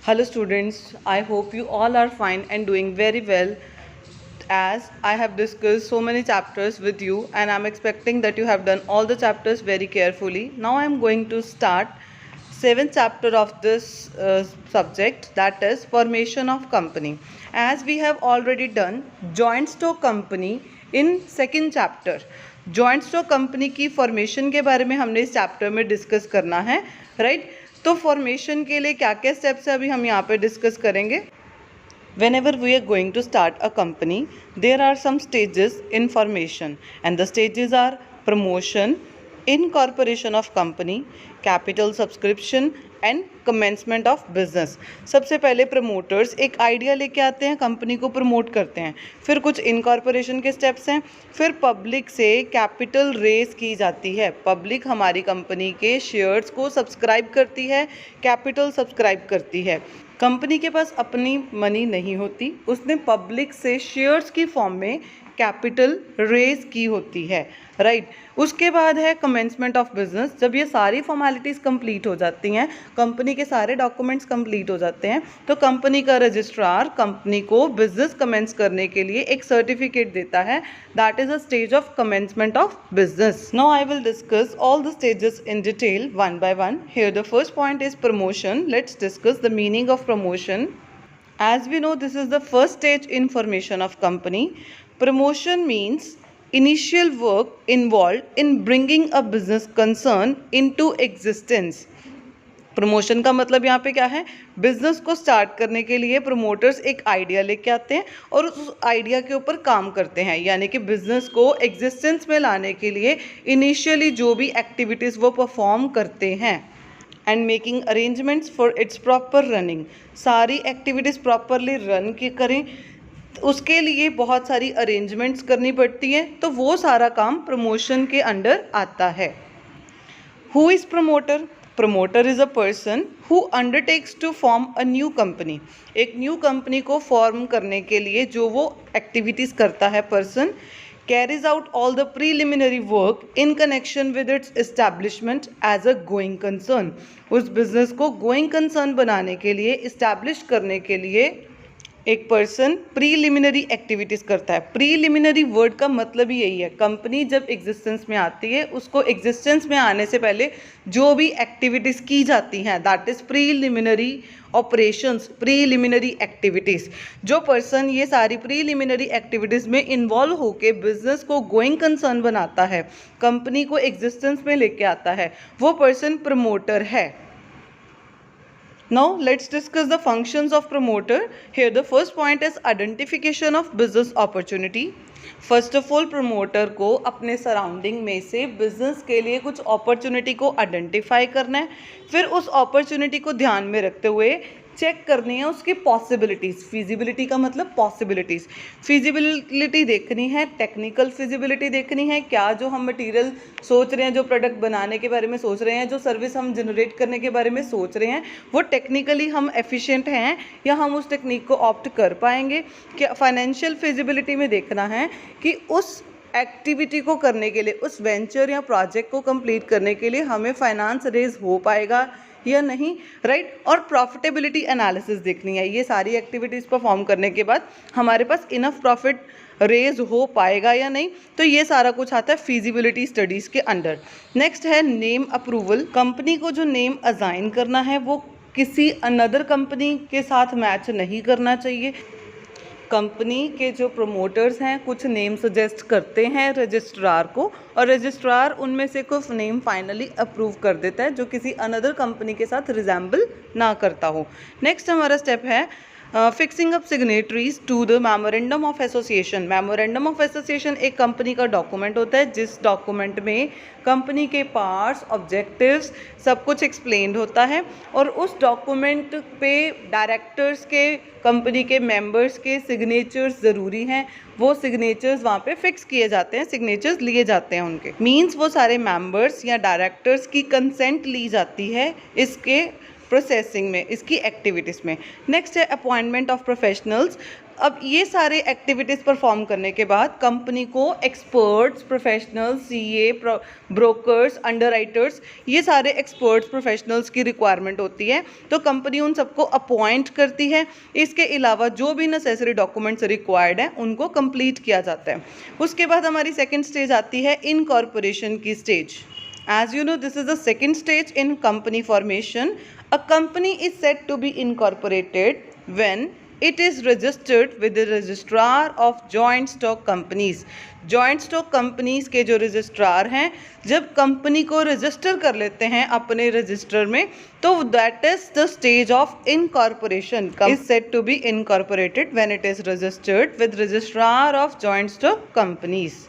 Hello students, I hope you all are fine and doing very well, as I have discussed so many chapters with you and I'm expecting that you have done all the chapters very carefully. Now I am going to start seventh chapter of this subject, that is formation of company. As we have already done joint stock company in second chapter. Joint stock company की formation के बारे में हमने इस chapter में discuss करना है, right. तो फॉर्मेशन के लिए क्या क्या स्टेप्स है अभी हम यहाँ पे डिस्कस करेंगे। Whenever we are going to start a company, there are some stages in formation, and the stages are promotion, incorporation of company, capital subscription and commencement of business. सबसे पहले प्रमोटर्स एक idea लेके आते हैं, company को promote करते हैं, फिर कुछ इनकॉर्पोरेशन के स्टेप्स हैं, फिर पब्लिक से कैपिटल रेज की जाती है। पब्लिक हमारी कंपनी के शेयर्स को सब्सक्राइब करती है, कैपिटल सब्सक्राइब करती है। कंपनी के पास अपनी मनी नहीं होती, उसने पब्लिक से शेयर्स की फॉर्म में कैपिटल रेज की होती है, राइट। उसके बाद है कमेंसमेंट ऑफ बिजनेस। जब ये सारी फॉर्मेलिटीज़ कंप्लीट हो जाती हैं, कंपनी के सारे डॉक्यूमेंट्स कंप्लीट हो जाते हैं, तो कंपनी का रजिस्ट्रार कंपनी को बिजनेस कमेंस करने के लिए एक सर्टिफिकेट देता है, that is a stage of commencement of business. Now I will discuss all the stages in detail one by one. Here the first point is promotion. Let's discuss the meaning of promotion. As we know, this is the first stage in formation of company. Promotion means initial work involved in bringing a business concern into existence. Promotion का मतलब यहाँ पे क्या है, business को start करने के लिए प्रमोटर्स एक आइडिया लेके आते हैं और उस आइडिया के ऊपर काम करते हैं, यानी कि बिजनेस को एग्जिस्टेंस में लाने के लिए इनिशियली जो भी एक्टिविटीज़ वो परफॉर्म करते हैं and making arrangements for its proper running. सारी एक्टिविटीज़ प्रॉपरली रन की करें, उसके लिए बहुत सारी अरेंजमेंट्स करनी पड़ती है, तो वो सारा काम प्रमोशन के अंडर आता है। Who is promoter? Promoter is a person who undertakes to form a new company. एक न्यू कंपनी को फॉर्म करने के लिए जो वो एक्टिविटीज़ करता है person, carries out all the preliminary work in connection with its establishment as a going concern। उस बिजनेस को गोइंग कंसर्न बनाने के लिए, इस्टेब्लिश करने के लिए एक पर्सन प्रीलिमिनरी एक्टिविटीज़ करता है। प्रीलिमिनरी वर्ड का मतलब ही यही है, कंपनी जब एग्जिस्टेंस में आती है, उसको एग्जिस्टेंस में आने से पहले जो भी एक्टिविटीज़ की जाती हैं, that is preliminary operations, preliminary activities. जो पर्सन ये सारी प्रीलिमिनरी एक्टिविटीज़ में इन्वॉल्व होकर बिजनेस को गोइंग कंसर्न बनाता है, कंपनी को एग्जिस्टेंस में लेके आता है, वो पर्सन प्रमोटर है। Now let's discuss the functions of promoter. Here the first point is identification of business opportunity. First of all promoter को अपने सराउंडिंग में से बिजनेस के लिए कुछ अपॉर्चुनिटी को आइडेंटिफाई करना है, फिर उस अपॉर्चुनिटी को ध्यान में रखते हुए चेक करनी है उसकी पॉसिबिलिटीज़। फिजिबिलिटी का मतलब पॉसिबिलिटीज़, फिजिबिलिटी देखनी है, टेक्निकल फिजिबिलिटी देखनी है, क्या जो हम मटेरियल सोच रहे हैं, जो प्रोडक्ट बनाने के बारे में सोच रहे हैं, जो सर्विस हम जनरेट करने के बारे में सोच रहे हैं, वो टेक्निकली हम एफिशिएंट हैं या हम उस टेक्निक को ऑप्ट कर पाएंगे। क्या फाइनेंशियल फिजिबिलिटी में देखना है कि उस एक्टिविटी को करने के लिए, उस वेंचर या प्रोजेक्ट को कंप्लीट करने के लिए हमें फाइनेंस रेज हो पाएगा या नहीं, राइट। और प्रॉफिटेबिलिटी एनालिसिस देखनी है, ये सारी एक्टिविटीज़ परफॉर्म करने के बाद हमारे पास इनफ प्रॉफिट रेज हो पाएगा या नहीं, तो ये सारा कुछ आता है फिजिबिलिटी स्टडीज़ के अंडर। नेक्स्ट है नेम अप्रूवल। कंपनी को जो नेम असाइन करना है वो किसी अनदर कंपनी के साथ मैच नहीं करना चाहिए। कंपनी के जो प्रमोटर्स हैं कुछ नेम सजेस्ट करते हैं रजिस्ट्रार को, और रजिस्ट्रार उनमें से कुछ नेम फाइनली अप्रूव कर देता है जो किसी अनदर कंपनी के साथ रिजेंबल ना करता हो। नेक्स्ट हमारा स्टेप है fixing up signatories to the memorandum of association. Memorandum of association एक कंपनी का डॉक्यूमेंट होता है जिस डॉक्यूमेंट में कंपनी के पार्ट्स, ऑब्जेक्टिव्स सब कुछ एक्सप्लेन्ड होता है, और उस डॉक्यूमेंट पे डायरेक्टर्स के, कंपनी के मेंबर्स के सिग्नेचर्स ज़रूरी हैं। वो सिग्नेचर्स वहाँ पे फिक्स किए जाते हैं, सिग्नेचर्स लिए जाते हैं उनके, मीन्स वो सारे मेंबर्स या डायरेक्टर्स की कंसेंट ली जाती है इसके प्रोसेसिंग में, इसकी एक्टिविटीज़ में। नेक्स्ट है अपॉइंटमेंट ऑफ प्रोफेशनल्स। अब ये सारे एक्टिविटीज़ परफॉर्म करने के बाद कंपनी को experts, professionals, CA, brokers, underwriters, ये सारे एक्सपर्ट्स प्रोफेशनल्स की रिक्वायरमेंट होती है, तो कंपनी उन सबको अपॉइंट करती है। इसके अलावा जो भी नेसेसरी डॉक्यूमेंट्स रिक्वायर्ड हैं उनको कंप्लीट किया जाता है। उसके बाद हमारी सेकेंड स्टेज आती है इनकॉर्पोरेशन की stage. As you know, this is the second stage in company formation. A company is said to be incorporated when it is registered with the registrar of joint stock companies. Joint stock companies के जो registrar हैं, जब company को register कर लेते हैं अपने register में, तो that is the stage of incorporation. Is said to be incorporated when it is registered with registrar of joint stock companies.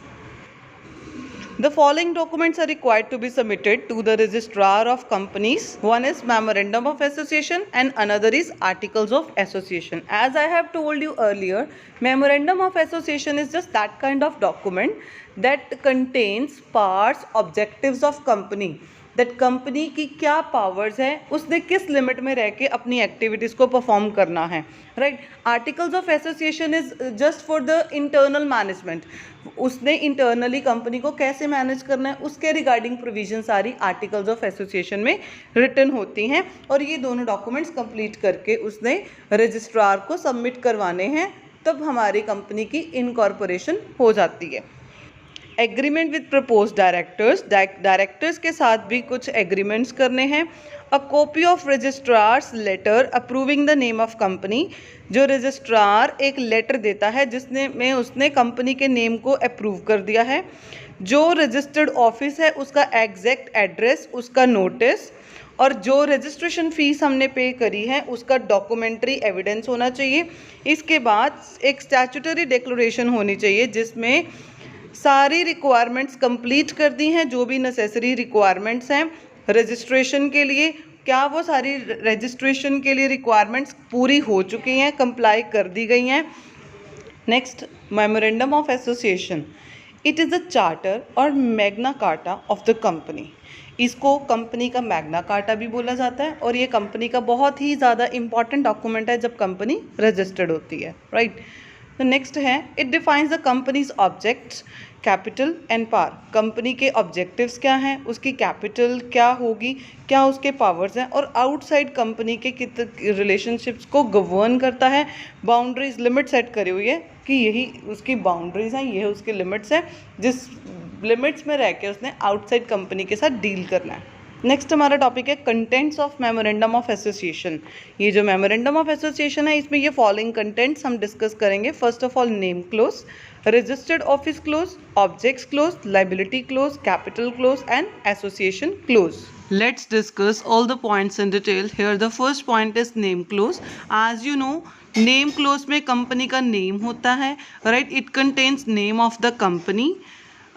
The following documents are required to be submitted to the registrar of companies. One is memorandum of association and another is articles of association. As I have told you earlier, memorandum of association is just that kind of document that contains parts, objectives of company. That company की क्या powers है, उसने किस limit में रह के अपनी activities को परफॉर्म करना है, right. Articles of association is just for the internal management. उसने इंटरनली कंपनी को कैसे मैनेज करना है उसके रिगार्डिंग प्रोविजन सारी आर्टिकल्स ऑफ एसोसिएशन में रिटन होती हैं, और ये दोनों डॉक्यूमेंट्स कंप्लीट करके उसने रजिस्ट्रार को सबमिट करवाने हैं, तब हमारी कंपनी की इनकॉर्पोरेशन हो जाती है. Agreement with propose directors, directors के साथ भी कुछ एग्रीमेंट्स करने हैं. A copy of registrar's letter approving the name of company. जो रजिस्ट्रार एक लेटर देता है जिसने में उसने कंपनी के नेम को अप्रूव कर दिया है. जो रजिस्टर्ड ऑफिस है उसका एग्जैक्ट एड्रेस, उसका नोटिस, और जो रजिस्ट्रेशन फ़ीस हमने पे करी है उसका डॉक्यूमेंट्री एविडेंस होना चाहिए. इसके बाद एक स्टैट्यूटरी डिक्लेरेशन होनी चाहिए जिसमें सारी रिक्वायरमेंट्स कंप्लीट कर दी हैं, जो भी नेसेसरी रिक्वायरमेंट्स हैं रजिस्ट्रेशन के लिए. क्या वो सारी रजिस्ट्रेशन के लिए रिक्वायरमेंट्स पूरी हो चुकी हैं, कंप्लाई कर दी गई हैं. Next, memorandum of association. It is a charter और Magna Carta of the company. इसको कंपनी का मैग्ना कार्टा भी बोला जाता है, और ये कंपनी का बहुत ही ज़्यादा इंपॉर्टेंट डॉक्यूमेंट है जब कंपनी रजिस्टर्ड होती है, राइट. तो नेक्स्ट है, it defines the companies objects, capital and power. Company के ऑब्जेक्टिव्स क्या हैं, उसकी कैपिटल क्या होगी, क्या उसके पावर्स हैं, और आउटसाइड कंपनी के रिलेशनशिप्स को गवर्न करता है. बाउंड्रीज, लिमिट सेट करी हुई है कि यही उसकी बाउंड्रीज हैं, ये उसकी लिमिट्स हैं, जिस लिमिट्स में रह के उसने आउटसाइड कंपनी के साथ डील करना है. नेक्स्ट हमारा टॉपिक है contents of memorandum of association. ये जो मेमोरेंडम ऑफ एसोसिएशन है इसमें ये फॉलोइंग कंटेंट्स हम डिस्कस करेंगे. First of all, name close, registered office close, objects close, liability close, capital close and association close. Let's discuss all the points in detail. Here the first point is name clause. As you know, name clause में company का name होता है, right? It contains name of the company.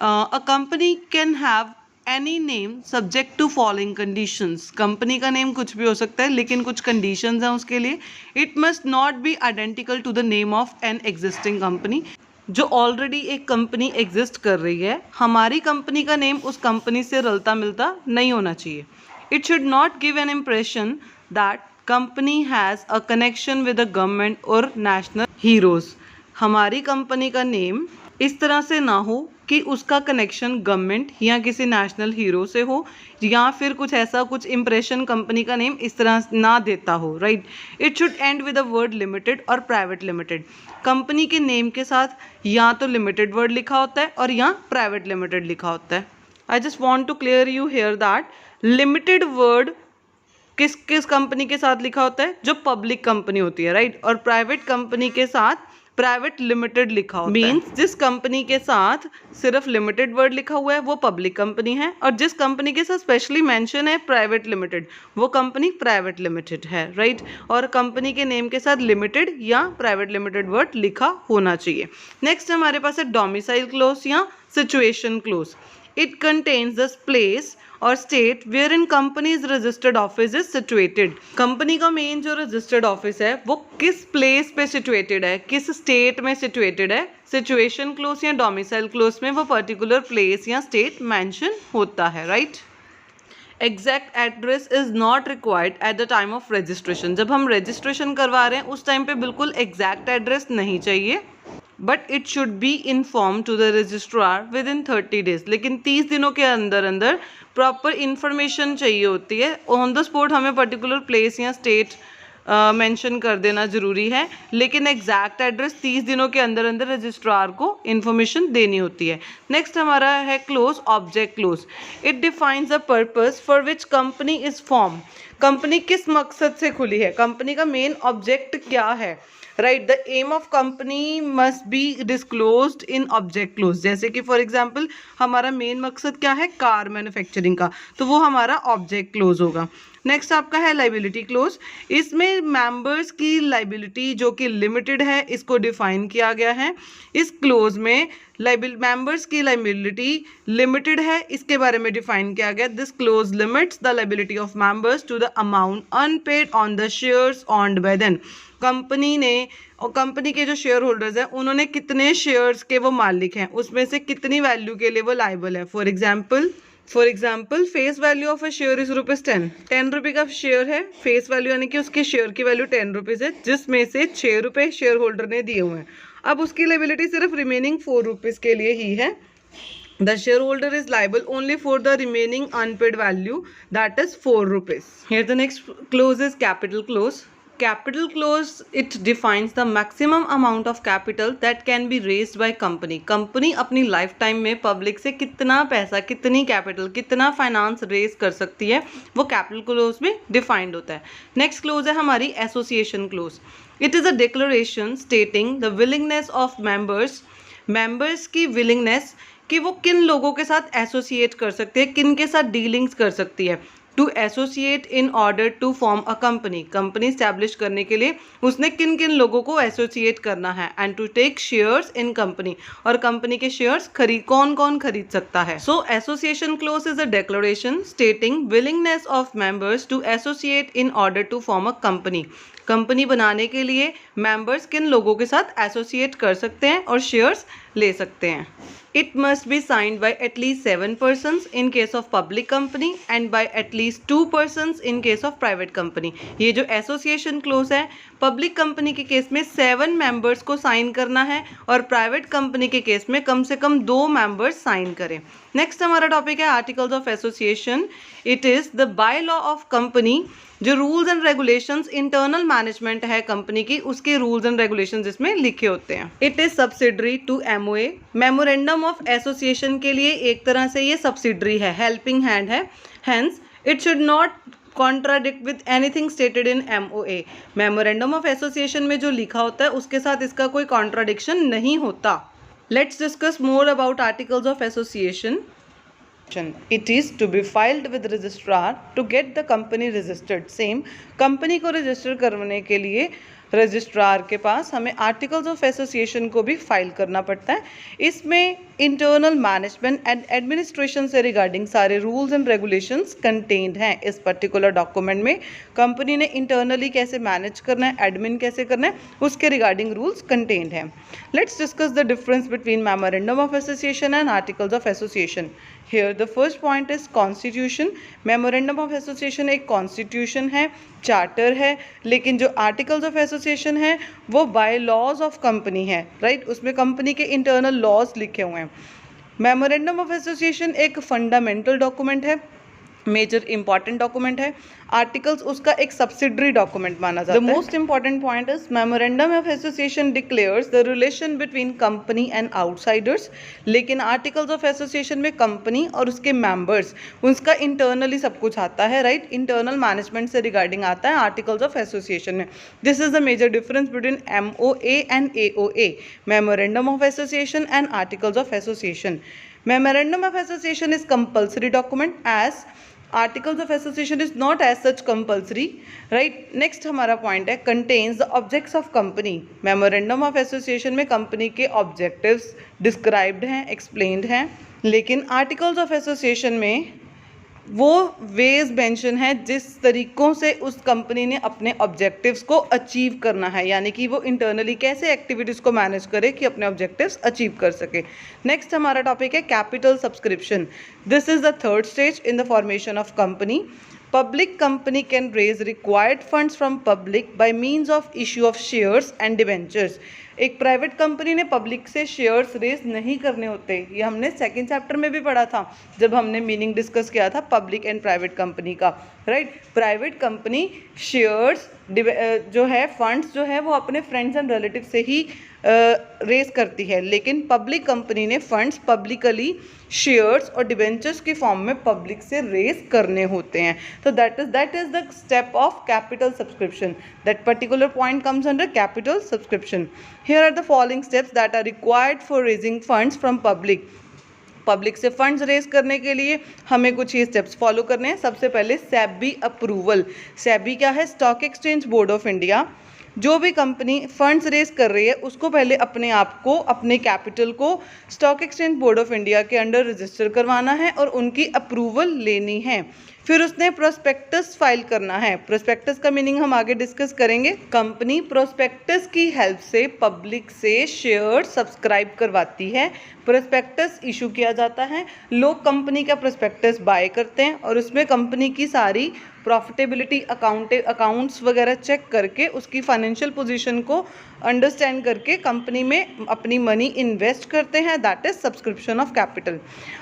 A company can have any name subject to following conditions. Company का name कुछ भी हो सकता है लेकिन कुछ कंडीशंस हैं उसके लिए. It must not be identical to the name of an existing company. जो ऑलरेडी एक कंपनी एग्जिस्ट कर रही है, हमारी कंपनी का नेम उस कंपनी से रलता मिलता नहीं होना चाहिए. It should not give an impression that company has a connection with the government और नेशनल हीरोज़. हमारी कंपनी का नेम इस तरह से ना हो कि उसका कनेक्शन गवर्नमेंट या किसी नेशनल हीरो से हो, या फिर कुछ ऐसा कुछ इंप्रेशन कंपनी का नेम इस तरह ना देता हो, right. It should and with a word limited और प्राइवेट लिमिटेड. कंपनी के नेम के साथ या तो लिमिटेड वर्ड लिखा होता है और या प्राइवेट लिमिटेड लिखा होता है. I just want to clear you here that limited word किस किस कंपनी के साथ लिखा होता है, जो पब्लिक कंपनी होती है, राइट. और प्राइवेट कंपनी के साथ प्राइवेट लिमिटेड लिखा होता है. मीन्स जिस कंपनी के साथ सिर्फ लिमिटेड वर्ड लिखा हुआ है वो पब्लिक कंपनी है, और जिस कंपनी के साथ स्पेशली मेंशन है प्राइवेट लिमिटेड वो कंपनी प्राइवेट लिमिटेड है, राइट. और कंपनी के नेम के साथ लिमिटेड या प्राइवेट लिमिटेड वर्ड लिखा होना चाहिए. नेक्स्ट हमारे पास है डोमिसाइल क्लोज या situation clause. It contains the place और state where in companies registered office is situated. Company का मेन जो रजिस्टर्ड ऑफिस है वो किस प्लेस पे सिचुएटेड है, किस स्टेट में सिचुएटेड है. सिचुएशन क्लोज या डोमिसाइल क्लोज में वो पर्टिकुलर प्लेस या स्टेट मेंशन होता है, right. Exact address is not required at the time of registration. जब हम रजिस्ट्रेशन करवा रहे हैं उस टाइम पे बिल्कुल एग्जैक्ट एड्रेस नहीं चाहिए, but it should be inform to the registrar within 30 days. लेकिन 30 दिनों के अंदर अंदर प्रॉपर इन्फॉर्मेशन चाहिए होती है। ऑन द स्पॉट हमें पर्टिकुलर प्लेस या स्टेट मेंशन कर देना ज़रूरी है, लेकिन एग्जैक्ट एड्रेस 30 दिनों के अंदर अंदर रजिस्ट्रार को इन्फॉर्मेशन देनी होती है। नेक्स्ट हमारा है close, object close. It defines the purpose for which company is form. Company किस मकसद से खुली है, कंपनी का मेन ऑब्जेक्ट क्या है, right. The aim of company must be disclosed in object clause. जैसे कि फॉर एग्जांपल हमारा मेन मकसद क्या है, कार मैन्युफैक्चरिंग का, तो वो हमारा ऑब्जेक्ट क्लोज होगा। नेक्स्ट आपका है लाइबिलिटी क्लोज। इसमें मेंबर्स की लाइबिलिटी जो कि लिमिटेड है इसको डिफाइन किया गया है। इस क्लोज में मेंबर्स की लाइबिलिटी लिमिटेड है, इसके बारे में डिफाइन किया गया। This clause limits the liability of members to the amount unpaid on the shares owned by them. Company ने और कंपनी के जो शेयर होल्डर्स हैं उन्होंने कितने शेयर्स के वो मालिक हैं, उसमें से कितनी वैल्यू के लिए वो लाइबल है। For example face value of a share is ₹10। 10 रुपये का शेयर है, फेस वैल्यू यानी कि उसके शेयर की वैल्यू 10 रुपीज़ है, जिसमें से 6 रुपये शेयर होल्डर ने दिए हुए हैं। अब उसकी लायबिलिटी सिर्फ रिमेनिंग 4 रुपीज़ के लिए ही है। The shareholder is liable only for the remaining unpaid value, that is 4 rupees. Here the next clause is capital clause. Capital clause, it defines the maximum amount of capital that can be raised by company. Company अपनी life time में public से कितना पैसा, कितनी capital, कितना finance raise कर सकती है, वो कैपिटल क्लोज में डिफाइंड होता है। नेक्स्ट क्लोज है हमारी association close. It is a declaration stating the willingness of members की विलिंगनेस कि वो किन लोगों के साथ एसोसिएट कर सकते हैं, किन के साथ डीलिंग्स कर सकती है। To associate in order to form a company establish करने के लिए उसने किन किन लोगों को एसोसिएट करना है। And to take shares in company, और कंपनी के शेयर्स कौन कौन खरीद सकता है। So association clause is a declaration stating willingness of members to associate in order to form a company बनाने के लिए मेंबर्स किन लोगों के साथ एसोसिएट कर सकते हैं और शेयर्स ले सकते हैं। It must be signed by at least 7 persons in case of public company and by at least 2 persons in case of private company. ये जो एसोसिएशन क्लोज है, पब्लिक कंपनी के केस में 7 मेंबर्स को साइन करना है और प्राइवेट कंपनी के केस में कम से कम 2 मेंबर्स साइन करें। नेक्स्ट हमारा टॉपिक है articles of association. It is the bylaw of company. जो rules and regulations internal management है कंपनी की, उसके रूल्स एंड रेगुलेशंस इसमें लिखे होते हैं। It is subsidiary to MOA. Memorandum of association के लिए एक तरह से ये सब्सिडरी है, हेल्पिंग हैंड है। Hence it should not contradict with anything stated in MOA. Memorandum of association में जो लिखा होता है उसके साथ इसका कोई कॉन्ट्राडिक्शन नहीं होता। Let's discuss more about articles of association. It is to be filed with registrar to get the company registered. Same company को रजिस्टर करने के लिए रजिस्ट्रार के पास हमें आर्टिकल्स ऑफ एसोसिएशन को भी फाइल करना पड़ता है। इसमें इंटरनल मैनेजमेंट एंड एडमिनिस्ट्रेशन से रिगार्डिंग सारे रूल्स एंड रेगुलेशंस कंटेन्ड हैं इस पर्टिकुलर डॉक्यूमेंट में। कंपनी ने इंटरनली कैसे मैनेज करना है, एडमिन कैसे करना है, उसके रिगार्डिंग रूल्स कंटेन्ड हैं। Let's discuss the difference between memorandum of association and articles of association. Here the first point is constitution. Memorandum of association एक कॉन्स्टिट्यूशन है, चार्टर है, लेकिन जो आर्टिकल्स ऑफ एसोसिएशन है वो बाय लॉज ऑफ कंपनी है, right. उसमें company के इंटरनल लॉज लिखे हुए हैं। मेमोरेंडम ऑफ एसोसिएशन एक फंडामेंटल डॉक्यूमेंट है, मेजर इंपॉर्टेंट डॉक्यूमेंट है। आर्टिकल्स उसका एक सब्सिडरी डॉक्यूमेंट माना जाता है। The most important point is memorandum of association declares the relation between company and outsiders. लेकिन आर्टिकल्स ऑफ एसोसिएशन में कंपनी और उसके मेंबर्स, उसका इंटरनली सब कुछ आता है, राइट। इंटरनल मैनेजमेंट से रिगार्डिंग आता है आर्टिकल्स ऑफ एसोसिएशन में। This is the major difference between MOA and AOA, memorandum of association and articles of association. Memorandum of association is compulsory document as articles of association is not as such compulsory, right. Next हमारा point है contains the objects of company. Memorandum of association में company के objectives described हैं, explained हैं, लेकिन articles of association में वो veg mention है जिस तरीक़ों से उस कंपनी ने अपने ऑब्जेक्टिव्स को अचीव करना है, यानी कि वो इंटरनली कैसे एक्टिविटीज़ को मैनेज करे कि अपने ऑब्जेक्टिव्स अचीव कर सके। नेक्स्ट हमारा टॉपिक है capital subscription. This is the third stage in the formation of company. Public company can raise required funds from public by means of issue of shares and debentures. एक private company ने public से shares raise नहीं करने होते, ये हमने second chapter में भी पढ़ा था जब हमने मीनिंग डिस्कस किया था पब्लिक एंड प्राइवेट कंपनी का, राइट। प्राइवेट कंपनी शेयर्स जो है फंड्स जो है वो अपने फ्रेंड्स एंड रिलेटिव से ही रेज करती है, लेकिन पब्लिक कंपनी ने फंड्स पब्लिकली शेयर्स और डिबेंचर्स की फॉर्म में पब्लिक से रेज करने होते हैं। तो that is the step of capital subscription. That particular point comes under capital subscription. Here are the following steps that are required for raising funds from public. Public से funds raise करने के लिए हमें कुछ ये स्टेप्स फॉलो करने हैं। सबसे पहले सेबी अप्रूवल। सेबी क्या है? Stock exchange board of India. जो भी कंपनी फंड्स रेज कर रही है उसको पहले अपने आप को, अपने कैपिटल को stock exchange board of India के अंडर रजिस्टर करवाना है और उनकी अप्रूवल लेनी है। फिर उसने प्रोस्पेक्टस फाइल करना है। प्रोस्पेक्टस का मीनिंग हम आगे डिस्कस करेंगे। कंपनी प्रोस्पेक्टस की हेल्प से पब्लिक से शेयर सब्सक्राइब करवाती है। प्रोस्पेक्टस इशू किया जाता है, लोग कंपनी का प्रोस्पेक्टस बाय करते हैं और उसमें कंपनी की सारी प्रॉफिटेबिलिटी अकाउंट्स वगैरह चेक करके उसकी फाइनेंशियल पोजीशन को अंडरस्टैंड करके कंपनी में अपनी मनी इन्वेस्ट करते हैं। That is subscription of capital.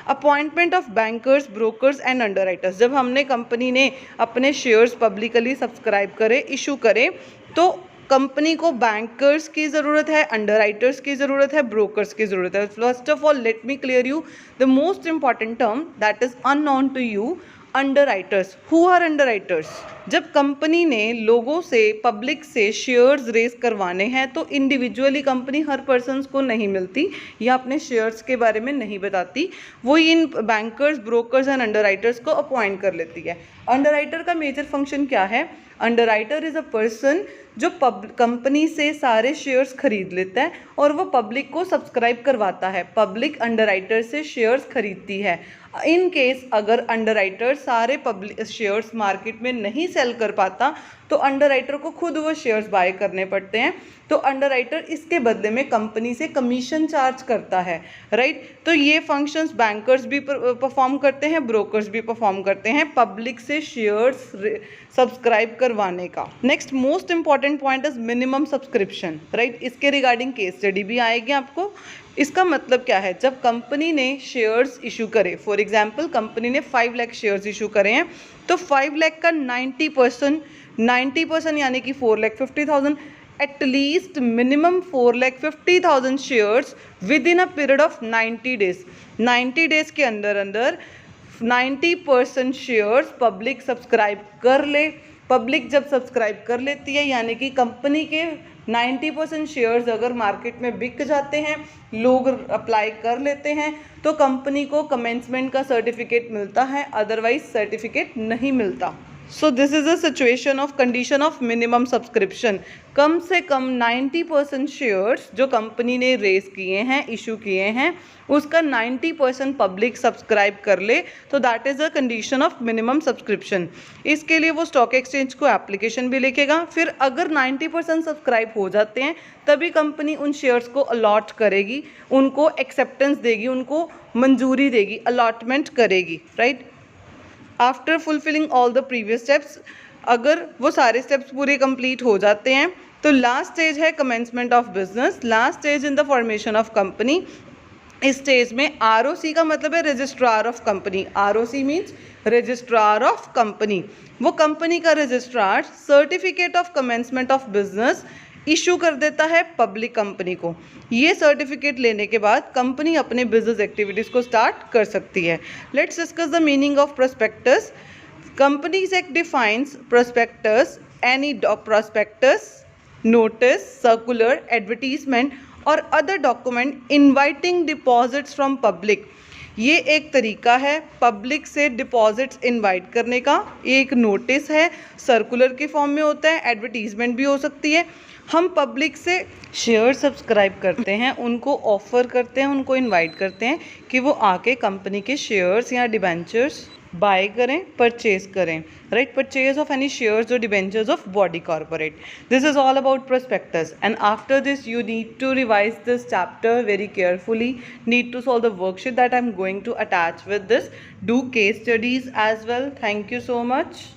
Appointment of bankers, brokers and underwriters. जब हमने कंपनी ने अपने शेयर्स पब्लिकली सब्सक्राइब करे, इशू करे, तो कंपनी को बैंकर्स की ज़रूरत है, अंडरराइटर्स की ज़रूरत है, ब्रोकर्स की ज़रूरत है। First of all let me clear you the most important term that is unknown to you, underwriters. Who are underwriters? जब कंपनी ने लोगों से, पब्लिक से शेयर्स रेज करवाने हैं तो इंडिविजुअली कंपनी हर पर्सन को नहीं मिलती या अपने शेयर्स के बारे में नहीं बताती, वो इन बैंकर्स, ब्रोकर्स एंड अंडरराइटर्स को अपॉइंट कर लेती है। अंडरराइटर का मेजर फंक्शन क्या है? अंडरराइटर इज़ अ पर्सन जो कंपनी से सारे शेयर्स खरीद लेता है और वो पब्लिक को सब्सक्राइब करवाता है। पब्लिक अंडरराइटर से शेयर्स खरीदती है। इन केस अगर अंडरराइटर सारे पब्लिक शेयर्स मार्केट में नहीं सेल कर पाता तो अंडरराइटर को खुद वो शेयर्स बाय करने पड़ते हैं। तो अंडरराइटर इसके बदले में कंपनी से कमीशन चार्ज करता है, राइट। तो ये फंक्शंस बैंकर्स भी परफॉर्म करते हैं, ब्रोकर्स भी परफॉर्म करते हैं पब्लिक से शेयर्स सब्सक्राइब करवाने का। Next most important point is minimum subscription, right. इसके रिगार्डिंग केस स्टडी भी आएगी आपको। इसका मतलब क्या है? जब कंपनी ने शेयर्स इशू करे, फॉर एग्जांपल कंपनी ने 5 लाख शेयर्स इशू करे हैं, तो 5 लाख का 90% यानी कि 4,50,000, at least minimum 4,50,000 shares with in a period of 90 days. 90 days के अंदर 90% शेयर्स पब्लिक सब्सक्राइब कर ले। पब्लिक जब सब्सक्राइब कर लेती है यानी कि कंपनी के 90% शेयर्स अगर मार्केट में बिक जाते हैं, लोग अप्लाई कर लेते हैं, तो कंपनी को कमेंसमेंट का सर्टिफिकेट मिलता है, अदरवाइज सर्टिफिकेट नहीं मिलता। So this is a situation of condition of minimum subscription. कम से कम 90% शेयर्स जो कंपनी ने रेज किए हैं, इशू किए हैं, उसका 90% पब्लिक सब्सक्राइब कर ले, तो that is a condition of minimum subscription. इसके लिए वो स्टॉक एक्सचेंज को एप्लीकेशन भी लिखेगा। फिर अगर 90% सब्सक्राइब हो जाते हैं तभी कंपनी उन शेयर्स को अलॉट करेगी, उनको एक्सेप्टेंस देगी, उनको मंजूरी देगी, अलॉटमेंट करेगी, right. After fulfilling all the previous steps, अगर वो सारे स्टेप्स पूरे कंप्लीट हो जाते हैं तो लास्ट स्टेज है commencement of business, last stage in the formation of company. इस स्टेज में ROC का मतलब है registrar of company. ROC means registrar of company. वो कंपनी का registrar certificate of commencement of business issue कर देता है पब्लिक कंपनी को। ये सर्टिफिकेट लेने के बाद कंपनी अपने बिजनेस एक्टिविटीज़ को स्टार्ट कर सकती है। Let's discuss the meaning of prospectus. Companies act defines prospectus, any prospectus, notice, circular, advertisement और other document inviting deposits from public. ये एक तरीका है पब्लिक से डिपॉजिट्स इनवाइट करने का। ये एक नोटिस है, सर्कुलर के फॉर्म में होता है, एडवर्टीजमेंट भी हो सकती है। हम पब्लिक से शेयर सब्सक्राइब करते हैं, उनको ऑफ़र करते हैं, उनको इनवाइट करते हैं कि वो आके कंपनी के शेयर्स या डिबेंचर्स बाय करें, परचेज करें, right, purchase of any shares और debentures of body corporate. This is all about prospectus, and after this you need to revise this chapter very carefully, need to solve the worksheet that I'm going to attach with this, do case studies as well. Thank you so much.